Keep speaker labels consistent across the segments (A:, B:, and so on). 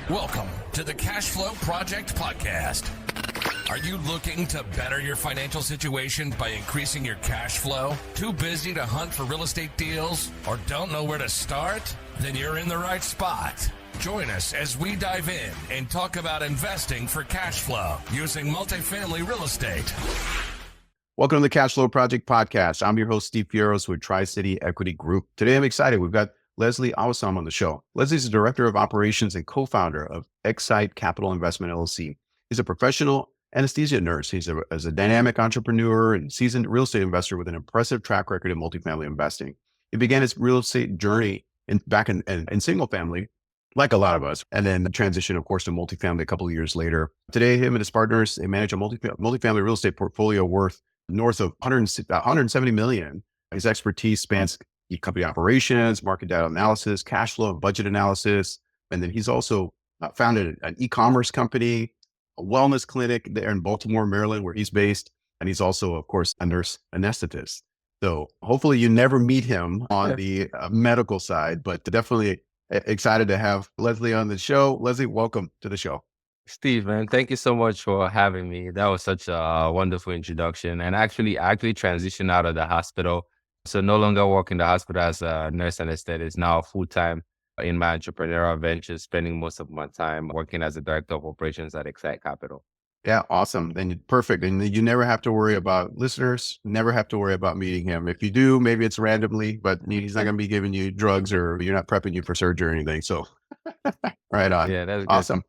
A: Welcome to the Cashflow Project podcast. Are you looking to better your financial situation by increasing your cash flow? Too busy to hunt for real estate deals or don't know where to start? Then you're in the right spot. Join us as we dive in and talk about investing for cash flow using multifamily real estate.
B: Welcome to the Cashflow Project podcast. I'm your host, Steve Fierros with Tri-City Equity Group. Today, I'm excited. We've got Leslie Awasom on the show. Leslie's the Director of Operations and co-founder of Excite Capital Investment LLC. He's a professional anesthesia nurse. He's a dynamic entrepreneur and seasoned real estate investor with an impressive track record in multifamily investing. He began his real estate journey back in single family, like a lot of us, and then transitioned, of course, to multifamily a couple of years later. Today, him and his partners, they manage a multifamily real estate portfolio worth north of 170 million. His expertise spans company operations, market data analysis, cash flow and budget analysis. And then he's also founded an e-commerce company, a wellness clinic there in Baltimore, Maryland, where he's based. And he's also, of course, a nurse anesthetist. So hopefully you never meet him on the medical side, but definitely excited to have Leslie on the show. Leslie, welcome to the show.
C: Steve, man, thank you so much for having me. That was such a wonderful introduction. And I actually transitioned out of the hospital. So no longer work in the hospital as a nurse anesthetist, now full-time in my entrepreneurial ventures, spending most of my time working as a director of operations at Excite Capital.
B: Yeah, awesome. Then perfect. And you never have to worry about listeners, never have to worry about meeting him. If you do, maybe it's randomly, but he's not going to be giving you drugs or you're not prepping you for surgery or anything. So right on.
C: Yeah, that's
B: awesome.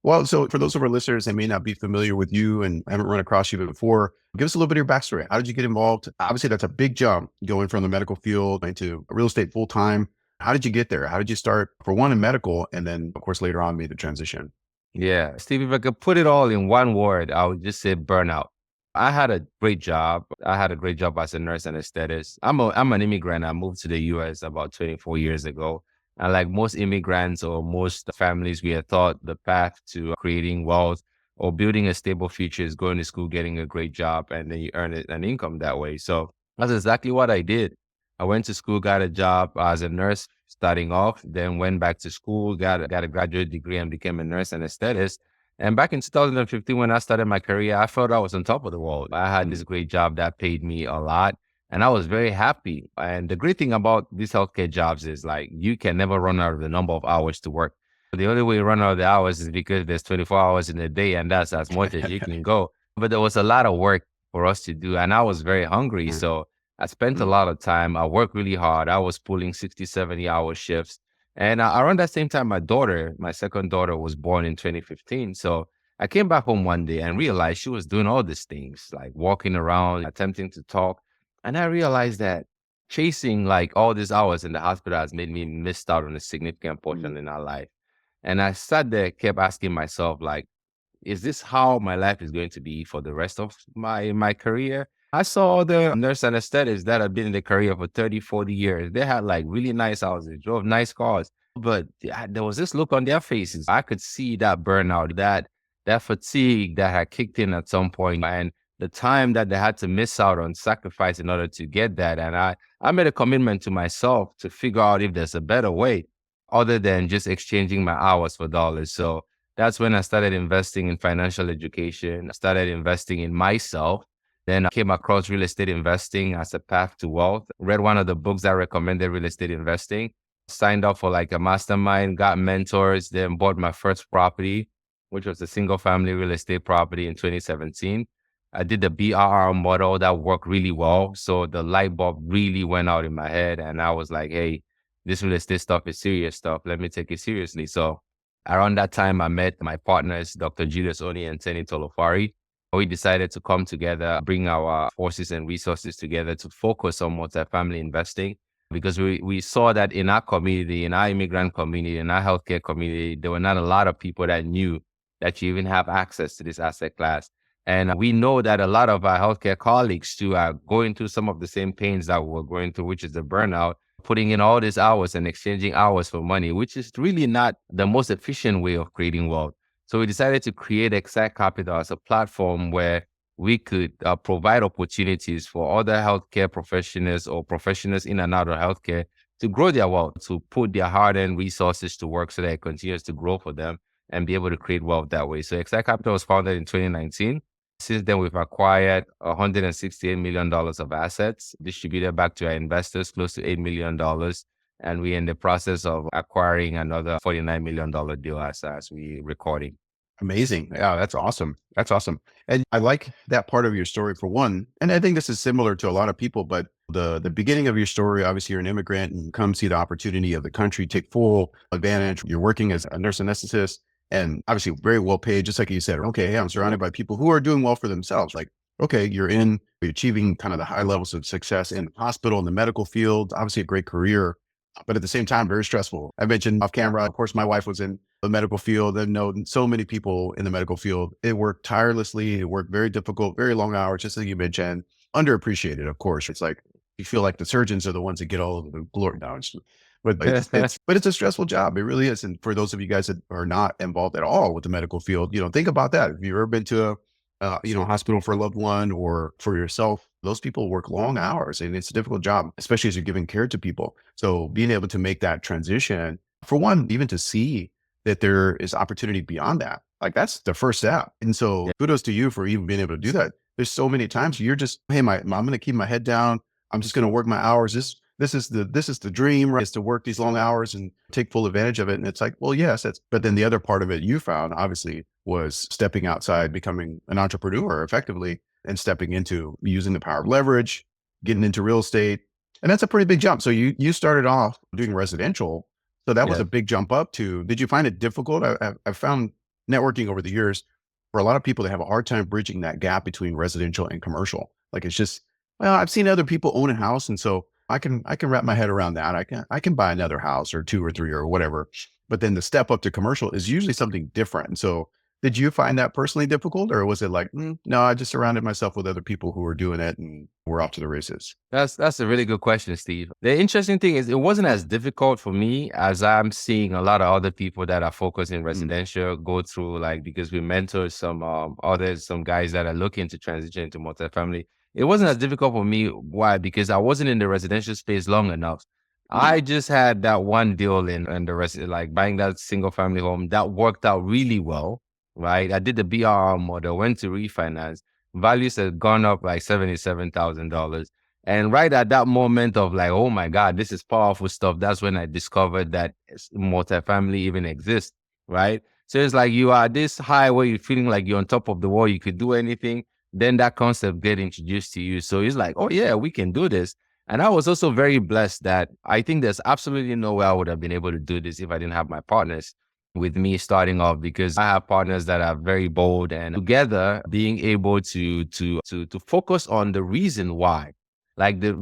B: Well, so for those of our listeners that may not be familiar with you and haven't run across you before, give us a little bit of your backstory. How did you get involved? Obviously, that's a big jump going from the medical field into real estate full time. How did you get there? How did you start, for one, in medical, and then, of course, later on made the transition?
C: Yeah, Steve, if I could put it all in one word, I would just say burnout. I had a great job. I had a great job as a nurse anesthetist. I'm an immigrant. I moved to the U.S. about 24 years ago. And like most immigrants or most families, we had thought the path to creating wealth or building a stable future is going to school, getting a great job, and then you earn an income that way. So that's exactly what I did. I went to school, got a job as a nurse starting off, then went back to school, got a graduate degree and became a nurse anesthetist. And back in 2015, when I started my career, I felt I was on top of the world. I had this great job that paid me a lot. And I was very happy. And the great thing about these healthcare jobs is like you can never run out of the number of hours to work. The only way you run out of the hours is because there's 24 hours in a day, and that's as much as you can go. But there was a lot of work for us to do, and I was very hungry. So I spent a lot of time. I worked really hard. I was pulling 60, 70-hour shifts. And around that same time, my second daughter was born in 2015. So I came back home one day and realized she was doing all these things, like walking around, attempting to talk. And I realized that chasing like all these hours in the hospital has made me miss out on a significant portion in our life. And I sat there, kept asking myself, like, is this how my life is going to be for the rest of my career? I saw the nurse anesthetists that had been in the career for 30, 40 years. They had like really nice houses, drove nice cars, but there was this look on their faces. I could see that burnout, that fatigue that had kicked in at some point. And the time that they had to miss out on sacrifice in order to get that. And I made a commitment to myself to figure out if there's a better way other than just exchanging my hours for dollars. So that's when I started investing in financial education. I started investing in myself. Then I came across real estate investing as a path to wealth. Read one of the books that recommended real estate investing. Signed up for like a mastermind, got mentors, then bought my first property, which was a single family real estate property in 2017. I did the BRR model that worked really well. So the light bulb really went out in my head. And I was like, hey, this real estate stuff is serious stuff. Let me take it seriously. So around that time, I met my partners, Dr. Julius Oni and Tenny Tolofari. We decided to come together, bring our forces and resources together to focus on multifamily investing because we saw that in our community, in our immigrant community, in our healthcare community, there were not a lot of people that knew that you even have access to this asset class. And we know that a lot of our healthcare colleagues too are going through some of the same pains that we're going through, which is the burnout, putting in all these hours and exchanging hours for money, which is really not the most efficient way of creating wealth. So we decided to create Excite Capital as a platform where we could provide opportunities for other healthcare professionals or professionals in and out of healthcare to grow their wealth, to put their hard-earned resources to work so that it continues to grow for them and be able to create wealth that way. So Excite Capital was founded in 2019. Since then, we've acquired $168 million of assets, distributed back to our investors, close to $8 million. And we're in the process of acquiring another $49 million deal as we recording.
B: Amazing. Yeah, that's awesome. That's awesome. And I like that part of your story for one. And I think this is similar to a lot of people, but the beginning of your story, obviously you're an immigrant and come see the opportunity of the country, take full advantage. You're working as a nurse anesthetist and obviously very well paid, just like you said, okay, hey, I'm surrounded by people who are doing well for themselves. Like, okay, you're achieving kind of the high levels of success in the hospital, in the medical field, obviously a great career, but at the same time, very stressful. I mentioned off camera, of course, my wife was in the medical field and know so many people in the medical field. It worked tirelessly. It worked very difficult, very long hours, just like you mentioned, underappreciated, of course. It's like, you feel like the surgeons are the ones that get all of the glory now. But it's a stressful job. It really is. And for those of you guys that are not involved at all with the medical field, think about that. If you've ever been to a hospital for a loved one or for yourself, those people work long hours and it's a difficult job, especially as you're giving care to people. So being able to make that transition, for one, even to see that there is opportunity beyond that, like that's the first step. And so kudos to you for even being able to do that. There's so many times you're just, hey, I'm going to keep my head down. I'm just going to work my hours. This is the dream, right? Is to work these long hours and take full advantage of it. And it's like, well, yes, but then the other part of it you found obviously was stepping outside, becoming an entrepreneur effectively and stepping into using the power of leverage, getting into real estate. And that's a pretty big jump. So you started off doing residential. So that was a big jump up to, did you find it difficult? I've found networking over the years for a lot of people, they have a hard time bridging that gap between residential and commercial. Like it's just, well, I've seen other people own a house. And so I can wrap my head around that. I can buy another house or two or three or whatever. But then the step up to commercial is usually something different. And so did you find that personally difficult, or was it like, no, I just surrounded myself with other people who were doing it and we're off to the races?
C: That's a really good question, Steve. The interesting thing is it wasn't as difficult for me as I'm seeing a lot of other people that are focused in residential go through, like, because we mentor some some guys that are looking to transition into multifamily. It wasn't as difficult for me. Why? Because I wasn't in the residential space long enough. I just had that one deal in the rest, like buying that single family home that worked out really well, right? I did the BRR model, went to refinance. Values had gone up like $77,000. And right at that moment of like, oh my God, this is powerful stuff. That's when I discovered that multifamily even exists, right? So it's like you are this high where you're feeling like you're on top of the world. You could do anything. Then that concept get introduced to you. So it's like, oh yeah, we can do this. And I was also very blessed that I think there's absolutely no way I would have been able to do this if I didn't have my partners with me starting off, because I have partners that are very bold, and together being able to focus on the reason why, like the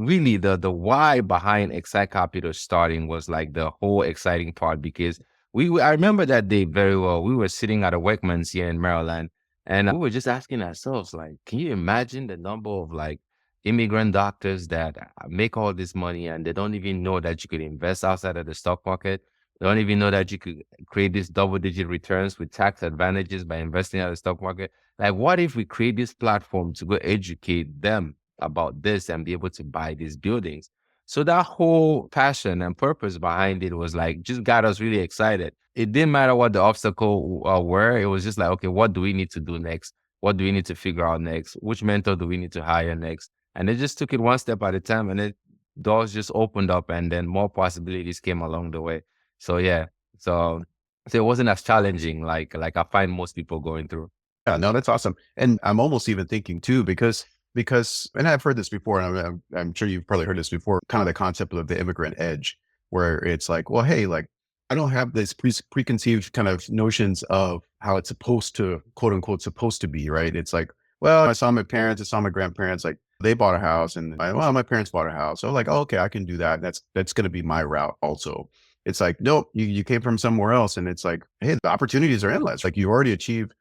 C: why behind Excite Capital starting was like the whole exciting part, because I remember that day very well. We were sitting at a Workman's here in Maryland, and we were just asking ourselves, like, can you imagine the number of like immigrant doctors that make all this money and they don't even know that you could invest outside of the stock market? They don't even know that you could create these double-digit returns with tax advantages by investing out of the stock market. Like, what if we create this platform to go educate them about this and be able to buy these buildings? So that whole passion and purpose behind it was like, just got us really excited. It didn't matter what the obstacle were. It was just like, okay, what do we need to do next? What do we need to figure out next? Which mentor do we need to hire next? And they just took it one step at a time, and doors just opened up, and then more possibilities came along the way. So yeah, so it wasn't as challenging like I find most people going through.
B: Yeah, no, that's awesome. And I'm almost even thinking too, because, and I've heard this before, and I'm sure you've probably heard this before, kind of the concept of the immigrant edge, where it's like, well, hey, like I don't have this preconceived kind of notions of how it's supposed to, quote unquote, supposed to be, right? It's like, well, I saw my parents, I saw my grandparents, like they bought a house, and my parents bought a house. So like, oh, okay, I can do that. That's going to be my route also. It's like, nope, you came from somewhere else. And it's like, hey, the opportunities are endless. Like you've already achieved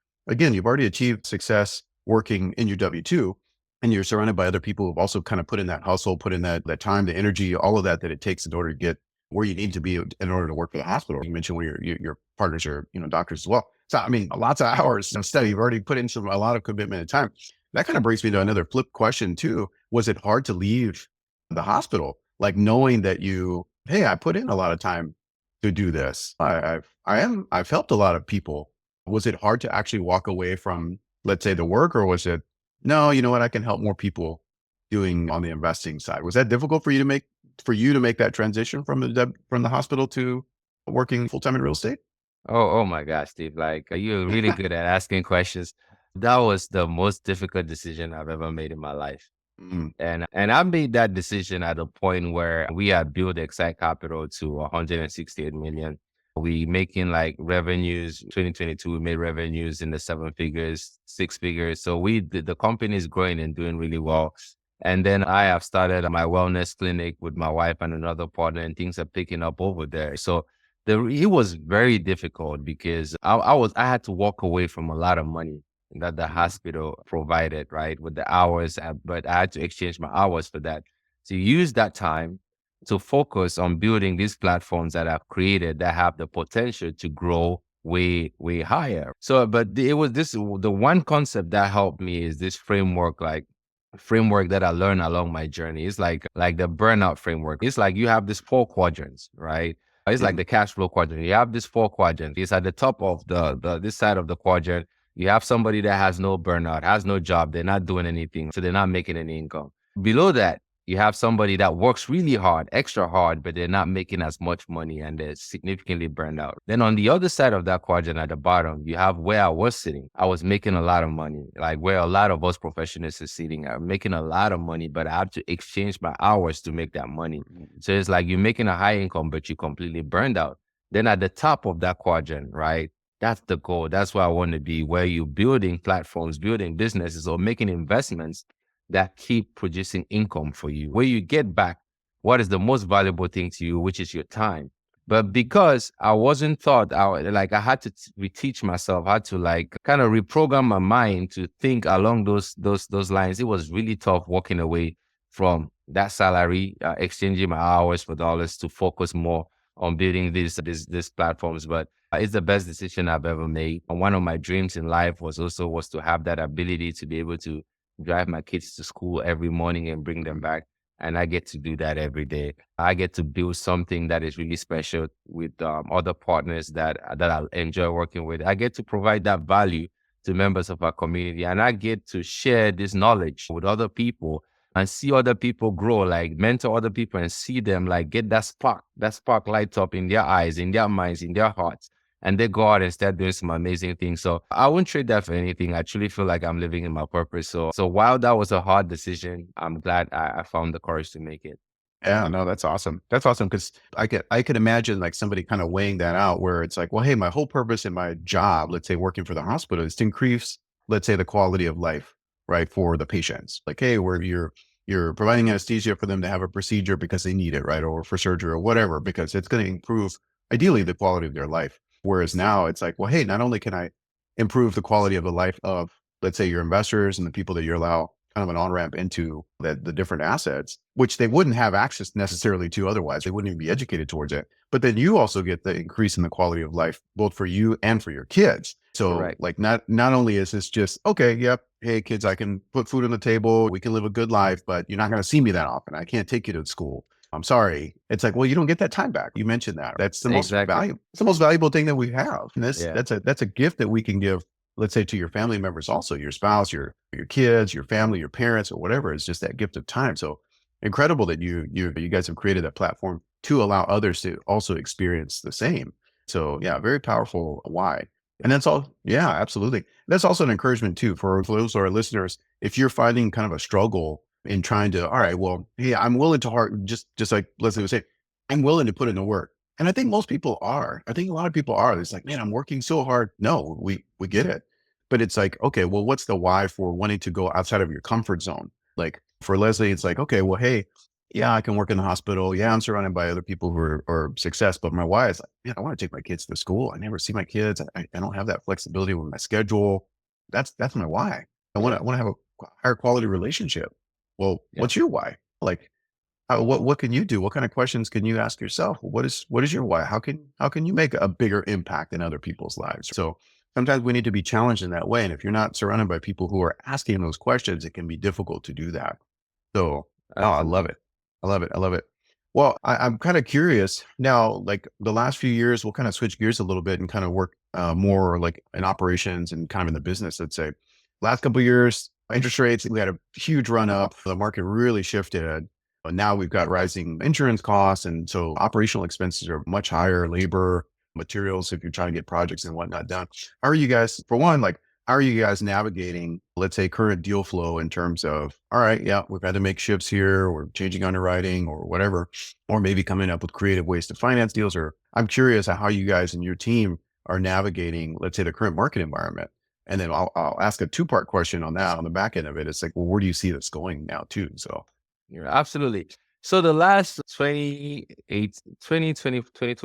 B: success working in your W-2, and you're surrounded by other people who've also kind of put in that hustle, put in that time, the energy, all of that it takes in order to get where you need to be in order to work for the hospital. You mentioned where your partners are, doctors as well. So, I mean, lots of hours of study. You've already put in a lot of commitment and time. That kind of brings me to another flip question too. Was it hard to leave the hospital? Like knowing that you hey, I put in a lot of time to do this. I've helped a lot of people. Was it hard to actually walk away from, let's say, the work, or was it, no, you know what, I can help more people doing on the investing side? Was that difficult for you to make that transition from the hospital to working full time in real estate?
C: Oh my gosh, Steve. Like, you're really good at asking questions. That was the most difficult decision I've ever made in my life.
B: Mm,
C: And I made that decision at a point where we had built Excite Capital to 168 million. We making like revenues. 2022, we made revenues in the seven figures, six figures. So the company is growing and doing really well. And then I have started my wellness clinic with my wife and another partner, and things are picking up over there. So it was very difficult because I had to walk away from a lot of money that the
B: mm,
C: hospital provided, right, with the hours, but I had to exchange my hours for that. To use that time to focus on building these platforms that I've created that have the potential to grow way higher. So, but it was the one concept that helped me is this framework that I learned along my journey. It's like the burnout framework. It's like you have these four quadrants, right? It's like
B: mm,
C: the cash flow quadrant. You have this four quadrant. It's at the top of the this side of the quadrant. You have somebody that has no burnout, has no job, they're not doing anything, so they're not making any income. Below that, you have somebody that works really hard, extra hard, but they're not making as much money and they're significantly burned out. Then on the other side of that quadrant at the bottom, you have where I was sitting. I was making a lot of money, like where a lot of us professionals are sitting. I'm making a lot of money, but I have to exchange my hours to make that money.
B: mm,
C: So it's like you're making a high income, but you're completely burned out. Then at the top of that quadrant, right? That's the goal. That's where I want to be, where you're building platforms, building businesses, or making investments that keep producing income for you, where you get back what is the most valuable thing to you, which is your time. But because I wasn't taught, I had to reteach myself how to like kind of reprogram my mind to think along those lines. It was really tough walking away from that salary, exchanging my hours for dollars to focus more on building these platforms. But it's the best decision I've ever made. And one of my dreams in life was to have that ability to be able to drive my kids to school every morning and bring them back. And I get to do that every day. I get to build something that is really special with other partners that I enjoy working with. I get to provide that value to members of our community, and I get to share this knowledge with other people and see other people grow, like mentor other people and see them like get that spark light up in their eyes, in their minds, in their hearts, and they go out and start doing some amazing things. So I wouldn't trade that for anything. I truly feel like I'm living in my purpose. So while that was a hard decision, I'm glad I found the courage to make it.
B: yeah, no, that's awesome. That's awesome because I could imagine like somebody kind of weighing that out where it's like, well, hey, my whole purpose in my job, let's say working for the hospital, is to increase, let's say, the quality of life, right, for the patients. Like, hey, where you're providing anesthesia for them to have a procedure because they need it, right, or for surgery or whatever, because it's going to improve ideally the quality of their life. Whereas now it's like, well, hey, not only can I improve the quality of the life of, let's say, your investors and the people that you allow kind of an on-ramp into the different assets, which they wouldn't have access necessarily to otherwise. They wouldn't even be educated towards it. But then you also get the increase in the quality of life, both for you and for your kids. So
C: Correct.
B: like not only is this just, okay, yep, hey kids, I can put food on the table, we can live a good life, but you're not going to see me that often. I can't take you to school. I'm sorry. It's like, well, you don't get that time back. You mentioned that. That's the most
C: Exactly.
B: valuable, it's the most valuable thing that we have. And this
C: Yeah.
B: that's a gift that we can give, let's say, to your family members, also your spouse, your kids, your family, your parents, or whatever. It's just that gift of time. So incredible that you guys have created that platform to allow others to also experience the same. So yeah, very powerful why. And that's all. Yeah, absolutely. That's also an encouragement too for those of our listeners. If you're finding kind of a struggle in trying to, all right, well, hey, I'm willing to hard, just like Leslie was saying, I'm willing to put in the work. And I think most people are. I think a lot of people are. It's like, man, I'm working so hard. No, we get it. But it's like, okay, well, what's the why for wanting to go outside of your comfort zone? Like for Leslie, it's like, okay, well, hey, yeah, I can work in the hospital. Yeah, I'm surrounded by other people who are success. But my why is like, man, I want to take my kids to school. I never see my kids. I don't have that flexibility with my schedule. That's my why.
C: Yeah.
B: I want to have a higher quality relationship. Well,
C: Yeah.
B: what's your why? Like, what can you do? What kind of questions can you ask yourself? What is your why? How can you make a bigger impact in other people's lives? So sometimes we need to be challenged in that way. And if you're not surrounded by people who are asking those questions, it can be difficult to do that. So, oh, I love
C: Absolutely.
B: it. I love it. I love it. Well, I'm kind of curious now, like the last few years, we'll kind of switch gears a little bit and kind of work more like in operations and kind of in the business, let's say. Last couple of years, interest rates, we had a huge run up. The market really shifted. But now we've got rising insurance costs. And so operational expenses are much higher, labor, materials, if you're trying to get projects and whatnot done. How are you guys, for one, like, how are you guys navigating, let's say, current deal flow in terms of, all right, yeah, we've had to make shifts here, or changing underwriting or whatever, or maybe coming up with creative ways to finance deals? Or I'm curious how you guys and your team are navigating, let's say, the current market environment. And then I'll ask a two-part question on that on the back end of it. It's like, well, where do you see this going now too? So
C: Yeah, absolutely. So the last 22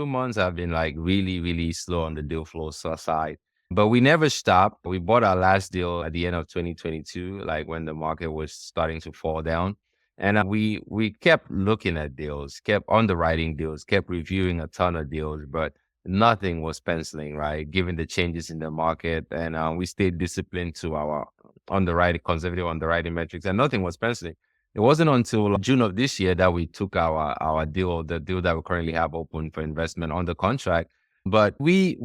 C: months have been like really, really slow on the deal flow side. But we never stopped. We bought our last deal at the end of 2022, like when the market was starting to fall down. And we kept looking at deals, kept underwriting deals, kept reviewing a ton of deals, but nothing was penciling, right? Given the changes in the market. And we stayed disciplined to our underwriting, conservative underwriting metrics, and nothing was penciling. It wasn't until June of this year that we took our deal, the deal that we currently have open for investment, under contract. But we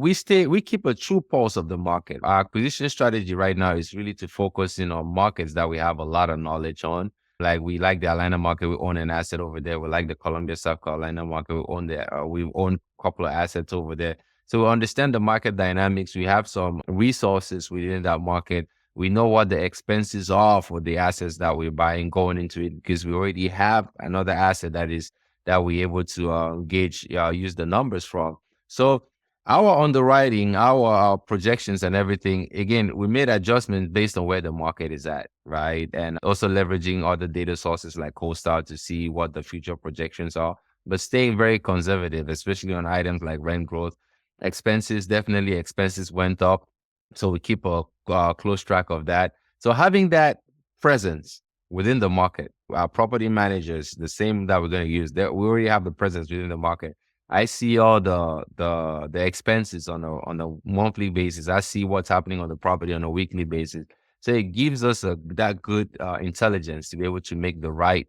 C: keep a true pulse of the market. Our acquisition strategy right now is really to focus in on markets that we have a lot of knowledge on. Like we like the Atlanta market, we own an asset over there. We like the Columbia, South Carolina market, we own a couple of assets over there. So we understand the market dynamics. We have some resources within that market. We know what the expenses are for the assets that we're buying going into it, because we already have another asset that we're able to use the numbers from. So our underwriting, our projections and everything, again, we made adjustments based on where the market is at, right? And also leveraging other data sources like CoStar to see what the future projections are, but staying very conservative, especially on items like rent growth. Expenses went up. So we keep a close track of that. So having that presence within the market, our property managers, the same that we're going to use, we already have the presence within the market. I see all the expenses on a monthly basis. I see what's happening on the property on a weekly basis. So it gives us that good intelligence to be able to make the right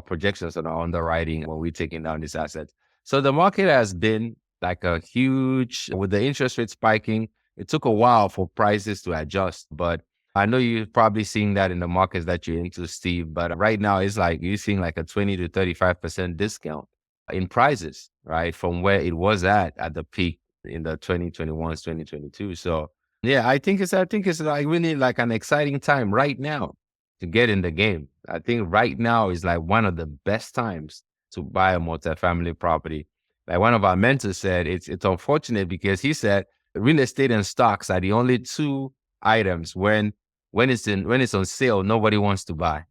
C: projections on our underwriting when we're taking down these assets. So the market has been like a huge, with the interest rate spiking, it took a while for prices to adjust, but I know you're probably seeing that in the markets that you're into, Steve. But right now, it's like you're seeing like a 20 to 35% discount in prices, right? From where it was at the peak in the 2021, 2022. So yeah, I think it's like really like an exciting time right now to get in the game. I think right now is like one of the best times to buy a multifamily property. Like one of our mentors said, it's unfortunate because he said real estate and stocks are the only two items when it's on sale, nobody wants to buy.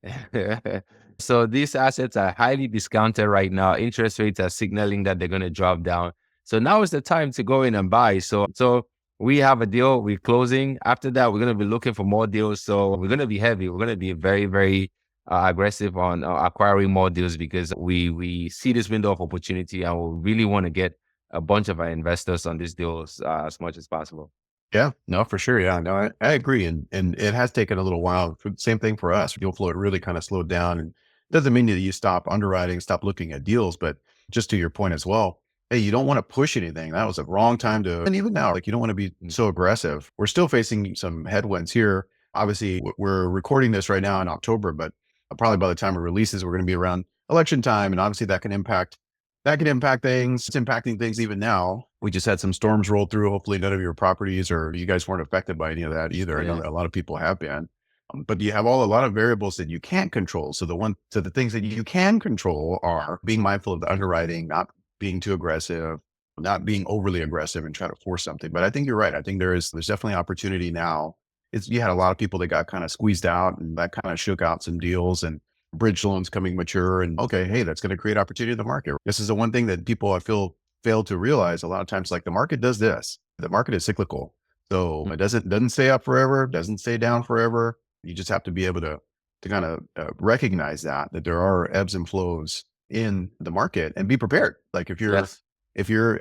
C: So these assets are highly discounted right now. Interest rates are signaling that they're going to drop down. So now is the time to go in and buy. So we have a deal, we're closing. After that, we're going to be looking for more deals. So we're going to be heavy. We're going to be very, very aggressive on acquiring more deals, because we see this window of opportunity and we really want to get a bunch of our investors on these deals as much as possible.
B: yeah, no, for sure. Yeah, no, I agree. And it has taken a little while. Same thing for us. Deal flow, it really kind of slowed down. And doesn't mean that you stop underwriting, stop looking at deals, but just to your point as well, hey, you don't want to push anything. That was a wrong time to, and even now, like you don't want to be so aggressive. We're still facing some headwinds here. Obviously, we're recording this right now in October, but probably by the time it releases, we're going to be around election time. And obviously that can impact things. It's impacting things even now. We just had some storms roll through. Hopefully none of your properties or you guys weren't affected by any of that either. I know that a lot of people have been. But you have a lot of variables that you can't control. So the things that you can control are being mindful of the underwriting, not being too aggressive, not being overly aggressive and try to force something. But I think you're right. I think there's definitely opportunity now. You had a lot of people that got kind of squeezed out, and that kind of shook out some deals, and bridge loans coming mature, and okay, hey, that's going to create opportunity in the market. This is the one thing that people, I feel, fail to realize a lot of times. Like the market does this. The market is cyclical. So it doesn't stay up forever, doesn't stay down forever. You just have to be able to kind of recognize that there are ebbs and flows in the market and be prepared. Like if you're,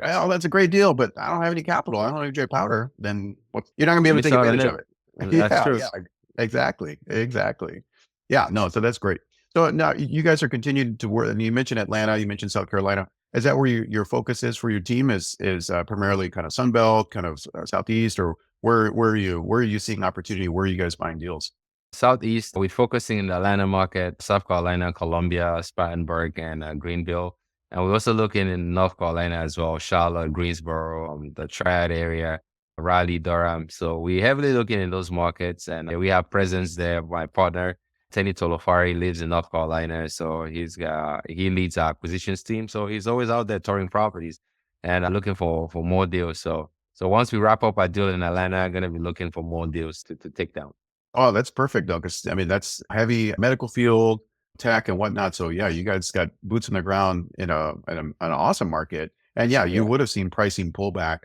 B: oh, that's a great deal, but I don't have any capital, I don't have any dry powder, then you're not gonna be able to take advantage of it.
C: That's true.
B: Yeah, exactly. Yeah, no, so that's great. So now you guys are continuing to work, and you mentioned Atlanta, you mentioned South Carolina. Is that where your focus is for your team? Is primarily kind of Sun Belt, kind of Southeast, or where are you seeing opportunity? Where are you guys buying deals?
C: Southeast, we're focusing in the Atlanta market, South Carolina, Columbia, Spartanburg, and Greenville. And we're also looking in North Carolina as well, Charlotte, Greensboro, the Triad area, Raleigh, Durham. So we're heavily looking in those markets, and we have presence there. My partner, Tenny Tolofari, lives in North Carolina. So he leads our acquisitions team. So he's always out there touring properties and looking for more deals. So once we wrap up our deal in Atlanta, I'm going to be looking for more deals to take down.
B: Oh, that's perfect though, because I mean that's heavy medical field, tech and whatnot. So yeah, you guys got boots on the ground in an awesome market. And yeah, you
C: Yeah.
B: would have seen pricing pullback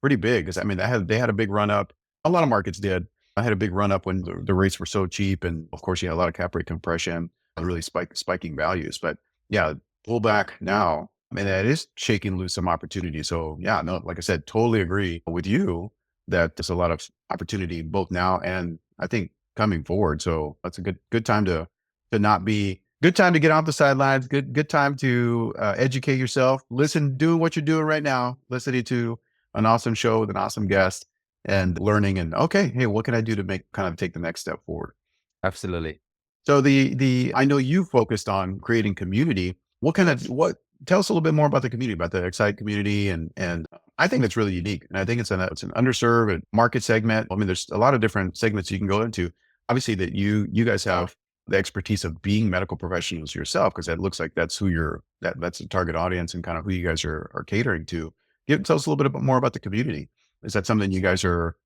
B: pretty big because I mean they had a big run up. A lot of markets did. I had a big run up when the rates were so cheap, and of course you had a lot of cap rate compression, really spiking values. But yeah, pullback now. I mean, that is shaking loose some opportunity. So yeah, no, like I said, totally agree with you that there's a lot of opportunity both now and I think coming forward. So that's a good time to not be good time to get off the sidelines. Good time to educate yourself. Listen, do what you're doing right now. Listening to an awesome show with an awesome guest and learning. And okay, hey, what can I do to make kind of take the next step forward?
C: Absolutely.
B: So the I know you focused on creating community. What tell us a little bit more about the community, about the Excite community, and I think that's really unique, and I think it's an underserved market segment. I mean, there's a lot of different segments you can go into. Obviously, that you guys have the expertise of being medical professionals yourself, because that looks like that's who that's the target audience and kind of who you guys are catering to. Tell us a little bit more about the community. Is that something you guys are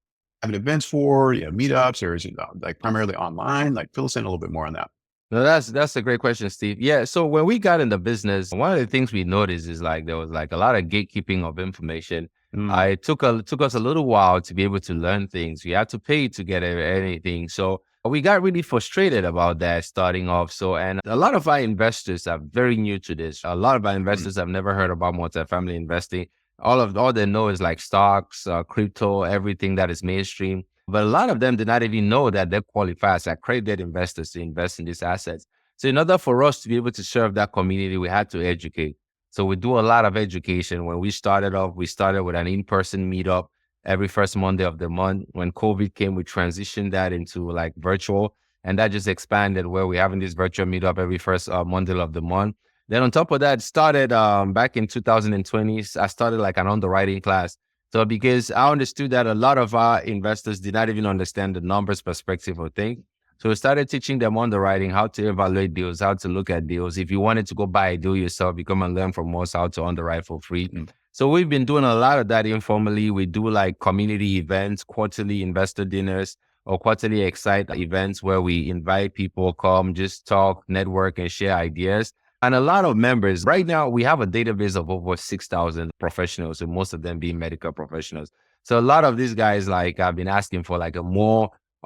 B: having events for, meetups, or is it like primarily online? Like fill us in a little bit more on that.
C: No, that's a great question, Steve. Yeah. So when we got in the business, one of the things we noticed is like there was like a lot of gatekeeping of information.
B: Mm,
C: It took us a little while to be able to learn things. We had to pay to get anything. So we got really frustrated about that starting off. So and a lot of our investors are very new to this. A lot of our
B: mm,
C: investors have never heard about multifamily investing. All they know is like stocks, crypto, everything that is mainstream. But a lot of them did not even know that they qualify as accredited investors to invest in these assets. So in order for us to be able to serve that community, we had to educate. So we do a lot of education. When we started off, we started with an in-person meetup every first Monday of the month. When COVID came, we transitioned that into like virtual, and that just expanded where we're having this virtual meetup every first Monday of the month. Then on top of that, started back in 2020, I started like an underwriting class. So because I understood that a lot of our investors did not even understand the numbers perspective of things. So we started teaching them underwriting, how to evaluate deals, how to look at deals. If you wanted to go buy a deal yourself, you come and learn from us how to underwrite for free.
B: mm.
C: So we've been doing a lot of that informally. We do like community events, quarterly investor dinners, or quarterly Excite events where we invite people, come, just talk, network, and share ideas. And a lot of members, right now, we have a database of over 6,000 professionals, and most of them being medical professionals. So a lot of these guys, like, I've been asking for like a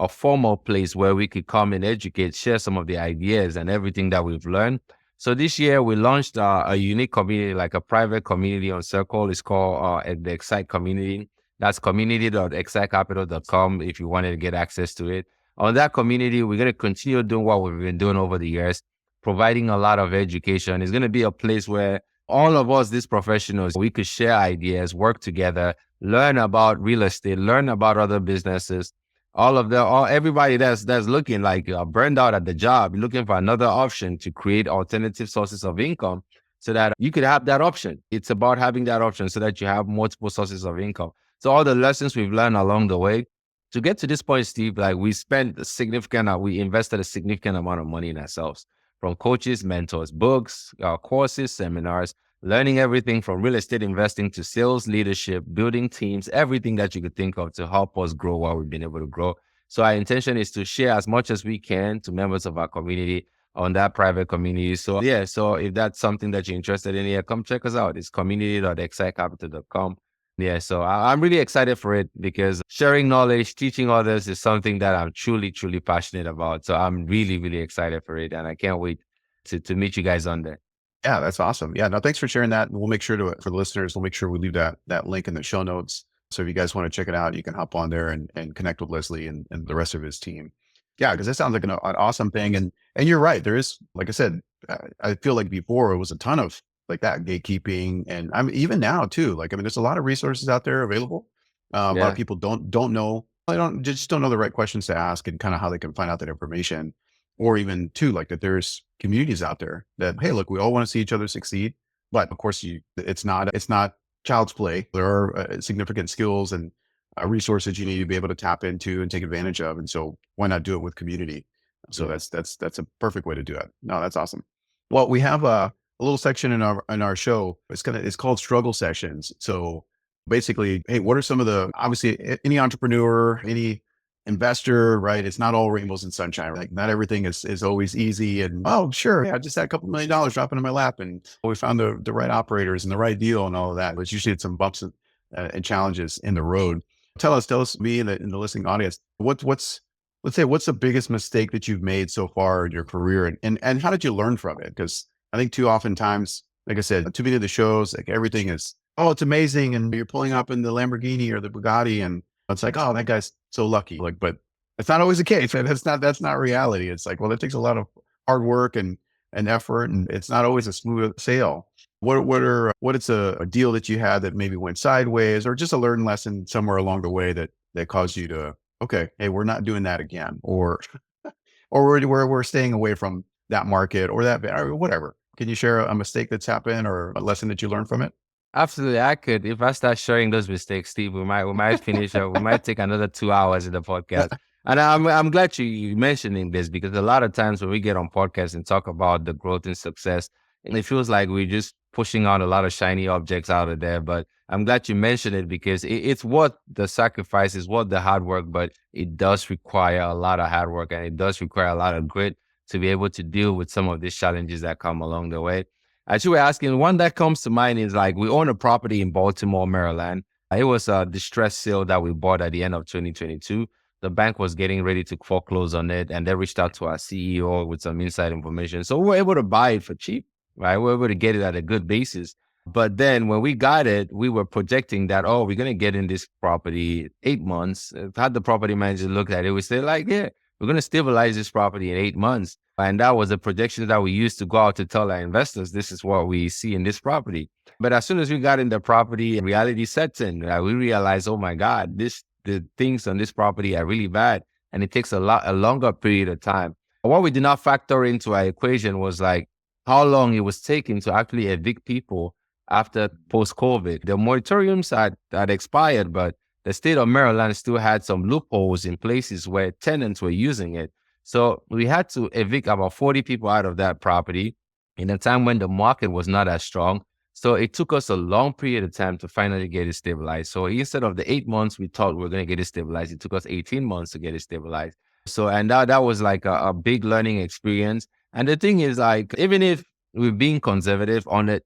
C: formal place where we could come and educate, share some of the ideas and everything that we've learned. So this year we launched a unique community, like a private community on Circle. It's called the Excite Community. That's community.excitecapital.com if you wanted to get access to it. On that community, we're going to continue doing what we've been doing over the years, providing a lot of education. It's going to be a place where all of us, these professionals, we could share ideas, work together, learn about real estate, learn about other businesses. Everybody that's looking like burned out at the job, looking for another option to create alternative sources of income so that you could have that option. It's about having that option so that you have multiple sources of income. So all the lessons we've learned along the way to get to this point, Steve, like we invested a significant amount of money in ourselves, from coaches, mentors, books, courses, seminars, learning everything from real estate investing to sales leadership, building teams, everything that you could think of to help us grow what we've been able to grow. So our intention is to share as much as we can to members of our community on that private community. So yeah, so if that's something that you're interested in, yeah, come check us out. It's community.excitecapital.com. Yeah, so I'm really excited for it because sharing knowledge, teaching others is something that I'm truly, truly passionate about. So I'm really, really excited for it. And I can't wait to meet you guys on there.
B: Yeah, that's awesome. Yeah, no, thanks for sharing that. We'll make sure for the listeners, we'll make sure we leave that link in the show notes. So if you guys want to check it out, you can hop on there and connect with Leslie and the rest of his team. Yeah, because that sounds like an awesome thing. And you're right. There is, like I said, I feel like before it was a ton of like that gatekeeping, and I'm even now too. Like I mean, there's a lot of resources out there available. A lot of
C: Yeah.
B: people don't know. They don't know the right questions to ask and kind of how they can find out that information, or even too like that there's communities out there that hey, look, we all want to see each other succeed, but of course it's not child's play. There are significant skills and resources you need to be able to tap into and take advantage of. And so why not do it with community? So
C: Yeah.
B: that's a perfect way to do it. No, that's awesome. Well, we have a little section in our show. It's called struggle sessions. So basically, hey, what are some of the obviously any entrepreneur, any investor, right? It's not all rainbows and sunshine. Like not everything is always easy. And oh, sure, yeah, I just had a couple $1 million drop into my lap, and we found the right operators and the right deal and all of that. But usually it's some bumps and challenges in the road. Tell us, me in the listening audience, let's say, what's the biggest mistake that you've made so far in your career, and how did you learn from it? Because I think too often times, like I said, too many of the shows, like everything is, oh, it's amazing, and you're pulling up in the Lamborghini or the Bugatti, and it's like, oh, that guy's so lucky. Like, but it's not always the case. And that's not reality. It's like, well, it takes a lot of hard work and effort, and it's not always a smooth sail. What is a deal that you had that maybe went sideways, or just a learned lesson somewhere along the way that caused you to, okay, hey, we're not doing that again, or we're staying away from that market or that or whatever. Can you share a mistake that's happened or a lesson that you learned from it?
C: Absolutely, I could. If I start sharing those mistakes, Steve, we might finish. We might take another 2 hours in the podcast. And I'm glad you mentioning this, because a lot of times when we get on podcasts and talk about the growth and success, and it feels like we're just pushing out a lot of shiny objects out of there. But I'm glad you mentioned it, because it's what the sacrifice is, what the hard work, but it does require a lot of hard work, and it does require a lot of grit to be able to deal with some of these challenges that come along the way. As you were asking, one that comes to mind is like we own a property in Baltimore, Maryland. It was a distressed sale that we bought at the end of 2022. The bank was getting ready to foreclose on it, and they reached out to our CEO with some inside information. So we were able to buy it for cheap, right? We were able to get it at a good basis. But then when we got it, we were projecting that, oh, we're going to get in this property 8 months. Had the property manager looked at it, we said like, yeah, we're going to stabilize this property in 8 months. And that was a projection that we used to go out to tell our investors, this is what we see in this property. But as soon as we got in the property, reality sets in. We realized, oh my God, the things on this property are really bad. And it takes a longer period of time. What we did not factor into our equation was like how long it was taking to actually evict people after post-COVID. The moratoriums had expired, but the state of Maryland still had some loopholes in places where tenants were using it. So we had to evict about 40 people out of that property in a time when the market was not as strong. So it took us a long period of time to finally get it stabilized. So instead of the 8 months we thought we were going to get it stabilized, it took us 18 months to get it stabilized. So, and that was like a big learning experience. And the thing is, like, even if we're being conservative on it,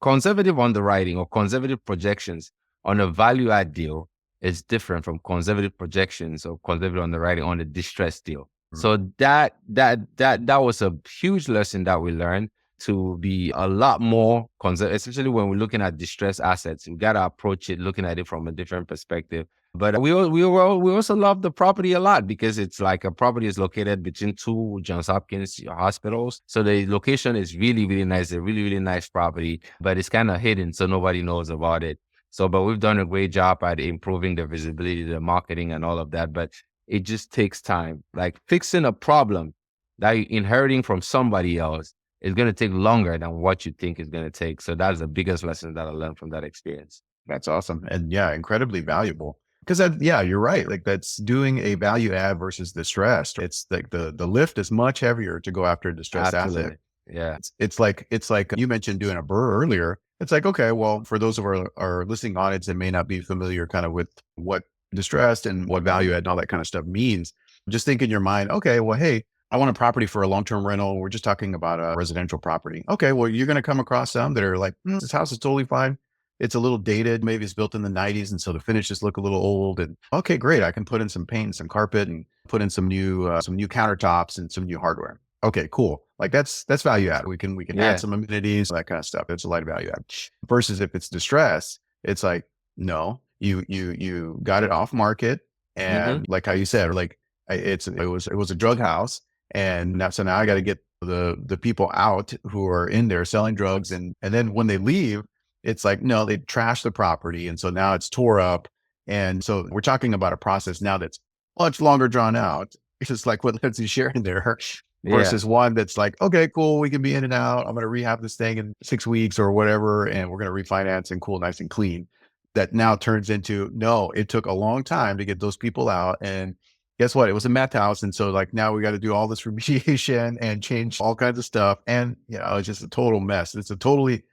C: conservative underwriting or conservative projections on a value add deal is different from conservative projections or conservative underwriting on a distressed deal. So that was a huge lesson that we learned, to be a lot more conservative, especially when we're looking at distressed assets. We got to approach it looking at it from a different perspective. But we also love the property a lot, because it's like a property is located between two Johns Hopkins hospitals. So the location is really, really nice. A really, really nice property, but it's kind of hidden, so nobody knows about it. So, but we've done a great job at improving the visibility, the marketing and all of that. But it just takes time. Like fixing a problem that you're inheriting from somebody else is going to take longer than what you think is going to take. So that's the biggest lesson that I learned from that experience.
B: That's awesome. And yeah, incredibly valuable. Because yeah, you're right. Like that's doing a value add versus distressed. It's like the lift is much heavier to go after a distressed
C: Absolutely.
B: asset.
C: Yeah.
B: It's like you mentioned doing a burr earlier. It's like, okay, well, for those of our listening audience that may not be familiar kind of with what distressed and what value add and all that kind of stuff means, just think in your mind, okay, well, hey, I want a property for a long-term rental. We're just talking about a residential property. Okay, well, you're going to come across some that are like, this house is totally fine. It's a little dated. Maybe it's built in the 90s. And so the finishes look a little old. And okay, great. I can put in some paint and some carpet and put in some new countertops and some new hardware. Okay, cool. Like that's value add. We can add some amenities, that kind of stuff. It's a light value add. Versus if it's distress, it's like, no, you got it off market. And like how you said, like It was a drug house, and now so now I got to get the people out who are in there selling drugs, and then when they leave, it's like no, they trash the property, and so now it's tore up, and so we're talking about a process now that's much longer drawn out. It's just like what Lindsay's sharing there,
C: Yeah.
B: versus one that's like, okay, cool, we can be in and out. I'm going to rehab this thing in 6 weeks or whatever, and we're going to refinance and cool, nice and clean. That now turns into no, it took a long time to get those people out. And guess what? It was a meth house. And so like now we got to do all this remediation and change all kinds of stuff. And it's just a total mess. It's a totally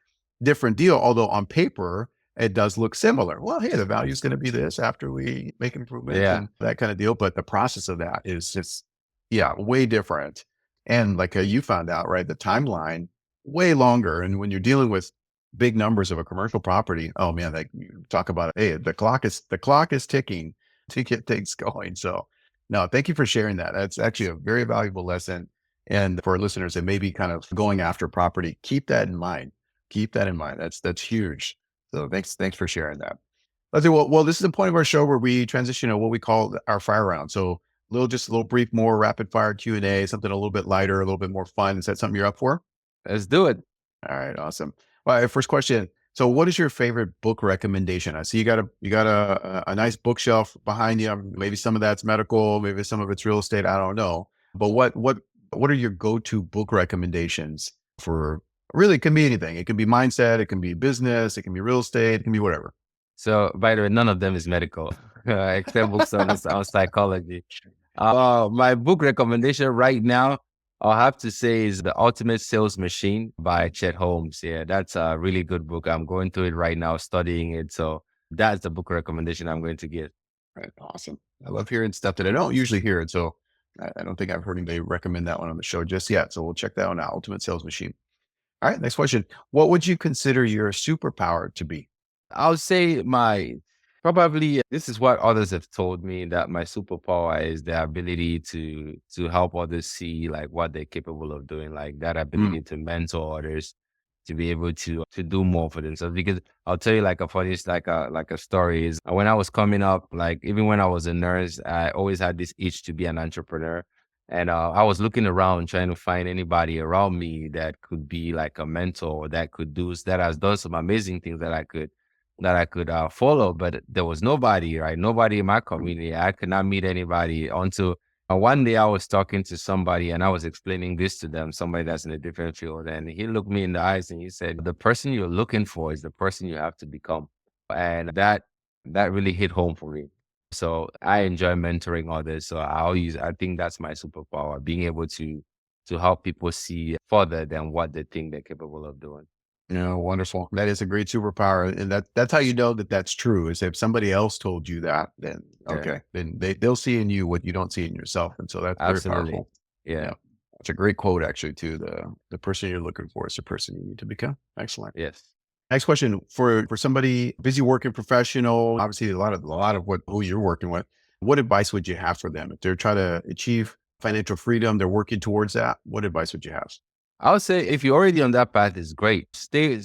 B: different deal. Although on paper, it does look similar. Well, hey, the value is going to be this after we make improvements
C: Yeah.
B: and that kind of deal. But the process of that is just, yeah, way different. And like you found out, right? The timeline way longer. And when you're dealing with big numbers of a commercial property, oh man, like you talk about it. Hey, the clock is ticking to get things going. So no, thank you for sharing that. That's actually a very valuable lesson. And for our listeners that may be kind of going after property, keep that in mind. Keep that in mind. That's huge. So thanks for sharing that. Let's say, well, this is the point of our show where we transition to what we call our fire round. So just a little brief, more rapid fire Q&A, something a little bit lighter, a little bit more fun. Is that something you're up for?
C: Let's do it.
B: All right, awesome. Well, first question. So, what is your favorite book recommendation? I see you got a nice bookshelf behind you. Maybe some of that's medical, maybe some of it's real estate. I don't know. But what are your go-to book recommendations for? Really, it can be anything. It can be mindset. It can be business. It can be real estate. It can be whatever.
C: So, by the way, none of them is medical, except books on psychology. My book recommendation right now, I'll have to say, is The Ultimate Sales Machine by Chet Holmes. Yeah, that's a really good book. I'm going through it right now, studying it. So that's the book recommendation I'm going to give.
B: Right, awesome. I love hearing stuff that I don't usually hear it. So I don't think I've heard anybody recommend that one on the show just yet. So we'll check that one out. Ultimate Sales Machine. All right, next question. What would you consider your superpower to be?
C: I would say this is what others have told me, that my superpower is the ability to help others see like what they're capable of doing, like that
B: Mm,
C: ability to mentor others, to be able to do more for themselves. Because I'll tell you like a funny, like a story is when I was coming up, like even when I was a nurse, I always had this itch to be an entrepreneur. And I was looking around trying to find anybody around me that could be like a mentor, that has done some amazing things that I could follow, but there was nobody, right? Nobody in my community. I could not meet anybody until one day I was talking to somebody and I was explaining this to them, somebody that's in a different field. And he looked me in the eyes and he said, the person you're looking for is the person you have to become. And that really hit home for me. So I enjoy mentoring others. So I think that's my superpower, being able to help people see further than what they think they're capable of doing.
B: wonderful. That is a great superpower. And that's how you know that that's true is if somebody else told you that, then
C: Yeah,
B: okay, then they'll see in you what you don't see in yourself. And so that's very
C: absolutely.
B: powerful.
C: Yeah.
B: Yeah. It's a great quote actually too. The person you're looking for is the person you need to become. Excellent.
C: Yes.
B: Next question for somebody busy working professional, obviously a lot of who you're working with. What advice would you have for them if they're trying to achieve financial freedom? They're working towards that. What advice would you have?
C: I would say if you're already on that path, it's great. Stay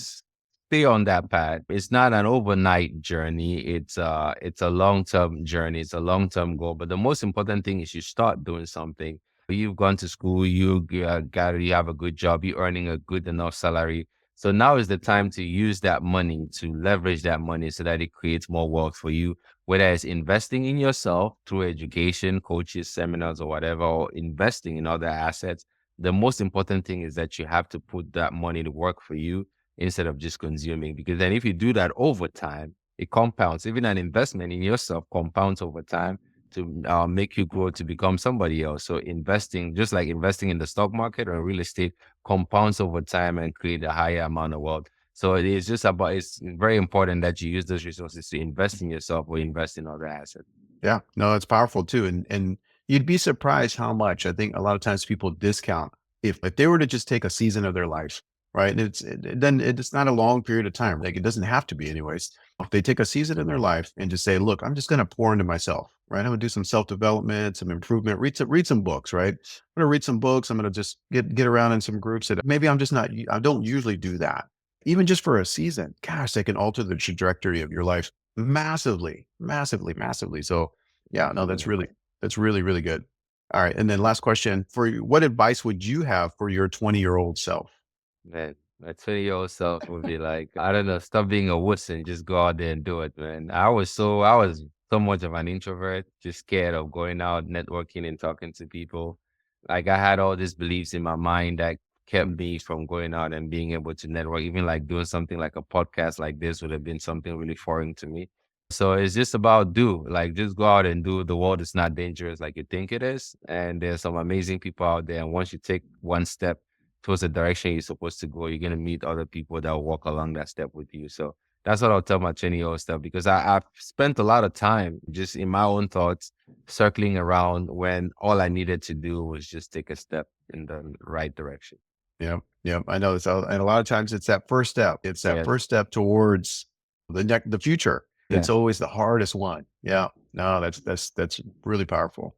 C: on that path. It's not an overnight journey. It's a long-term journey. It's a long-term goal. But the most important thing is you start doing something. You've gone to school, you have a good job, you're earning a good enough salary. So now is the time to use that money, to leverage that money so that it creates more wealth for you, whether it's investing in yourself through education, coaches, seminars, or whatever, or investing in other assets. The most important thing is that you have to put that money to work for you instead of just consuming. Because then if you do that over time, it compounds. Even an investment in yourself compounds over time to make you grow to become somebody else. So investing, just like investing in the stock market or real estate, compounds over time and create a higher amount of wealth. So it's very important that you use those resources to invest in yourself or invest in other assets.
B: Yeah, no, it's powerful too. And you'd be surprised how much I think a lot of times people discount if they were to just take a season of their life, right? And then it's not a long period of time. Like it doesn't have to be anyways. If they take a season in their life and just say, look, I'm just going to pour into myself, right? I'm going to do some self-development, some improvement, read some books, right? I'm going to read some books. I'm going to just get around in some groups that maybe I don't usually do that. Even just for a season, gosh, they can alter the trajectory of your life massively, massively, massively. So yeah, no, that's really, really good. All right. And then last question for you, what advice would you have for your 20-year-old self?
C: Man, my 20-year-old self would be like, I don't know, stop being a wuss and just go out there and do it, man. I was so much of an introvert, just scared of going out, networking and talking to people. Like I had all these beliefs in my mind that kept me from going out and being able to network. Even like doing something like a podcast like this would have been something really foreign to me. So it's just about do, like just go out and do. The world is not dangerous like you think it is. And there's some amazing people out there. And once you take one step towards the direction you're supposed to go, you're gonna meet other people that will walk along that step with you. So that's what I'll tell my 20-year-old stuff because I've spent a lot of time just in my own thoughts circling around when all I needed to do was just take a step in the right direction.
B: Yeah. Yeah. I know this. And a lot of times it's that first step. It's that
C: Yes.
B: first step towards the future. It's
C: Yes.
B: always the hardest one. Yeah. No, that's really powerful.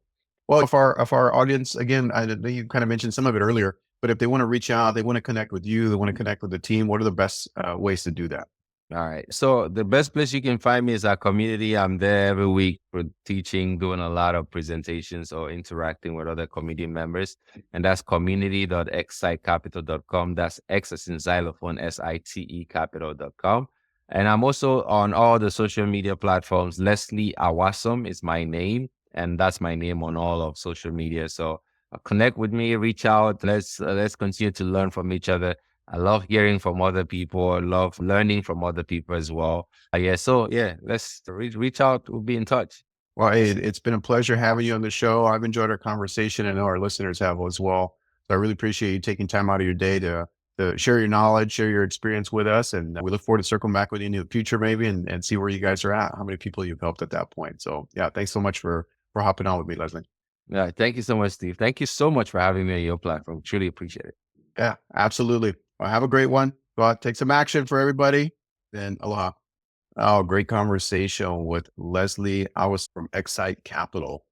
B: Well, if our audience, again, I know you kind of mentioned some of it earlier, but if they want to reach out, they want to connect with you, they want to connect with the team, what are the best ways to do that?
C: All right. So the best place you can find me is our community. I'm there every week for teaching, doing a lot of presentations or interacting with other community members. And that's community.excitecapital.com. That's X as in xylophone, SITE capital.com. And I'm also on all the social media platforms. Leslie Awasom is my name. And that's my name on all of social media. So connect with me, reach out. Let's continue to learn from each other. I love hearing from other people. I love learning from other people as well. Let's reach out. We'll be in touch.
B: Well, hey, it's been a pleasure having you on the show. I've enjoyed our conversation. I know our listeners have as well. So I really appreciate you taking time out of your day to share your knowledge, share your experience with us. And we look forward to circling back with you in the future, maybe, and see where you guys are at, how many people you've helped at that point. So yeah, thanks so much for hopping on with me, Leslie.
C: Yeah, thank you so much, Steve. Thank you so much for having me on your platform. Truly appreciate it.
B: Yeah, absolutely. Well, have a great one. Go out, take some action for everybody. Then aloha. Oh, great conversation with Leslie. I was from Excite Capital.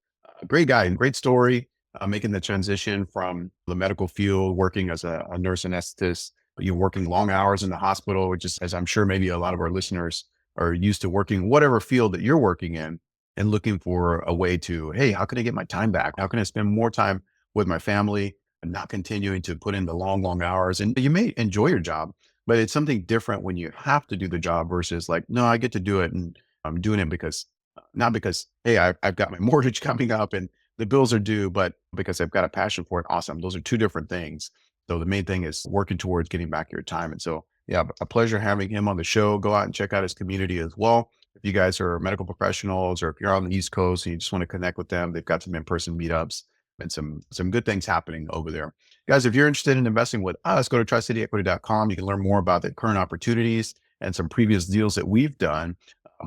B: Great guy and great story, making the transition from the medical field, working as a nurse anesthetist. You're working long hours in the hospital, which is, as I'm sure maybe a lot of our listeners are used to working, whatever field that you're working in, and looking for a way to, hey, how can I get my time back? How can I spend more time with my family and not continuing to put in the long, long hours? And you may enjoy your job, but it's something different when you have to do the job versus like, no, I get to do it. And I'm doing it because, not because, hey, I've got my mortgage coming up and the bills are due, but because I've got a passion for it. Awesome. Those are two different things. So the main thing is working towards getting back your time. And so, yeah, a pleasure having him on the show. Go out and check out his community as well. If you guys are medical professionals or if you're on the East Coast and you just want to connect with them, they've got some in-person meetups and some good things happening over there. Guys, if you're interested in investing with us, go to tricityequity.com. You can learn more about the current opportunities and some previous deals that we've done.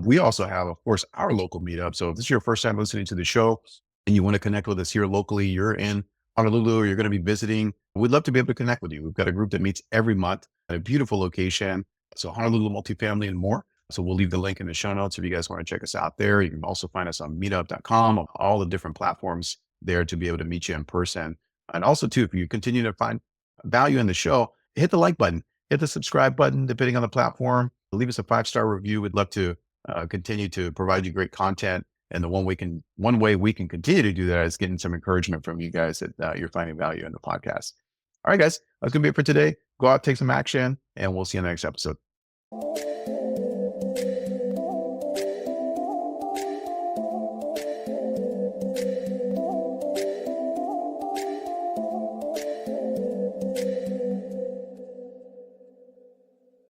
B: We also have, of course, our local meetup. So if this is your first time listening to the show and you want to connect with us here locally, you're in Honolulu or you're going to be visiting, we'd love to be able to connect with you. We've got a group that meets every month at a beautiful location. So Honolulu multifamily and more. So we'll leave the link in the show notes if you guys want to check us out there. You can also find us on meetup.com, all the different platforms there to be able to meet you in person. And also too, if you continue to find value in the show, hit the like button, hit the subscribe button, depending on the platform. Leave us a 5-star review. We'd love to continue to provide you great content. And the one way we can continue to do that is getting some encouragement from you guys that you're finding value in the podcast. All right, guys, that's going to be it for today. Go out, take some action, and we'll see you in the next episode.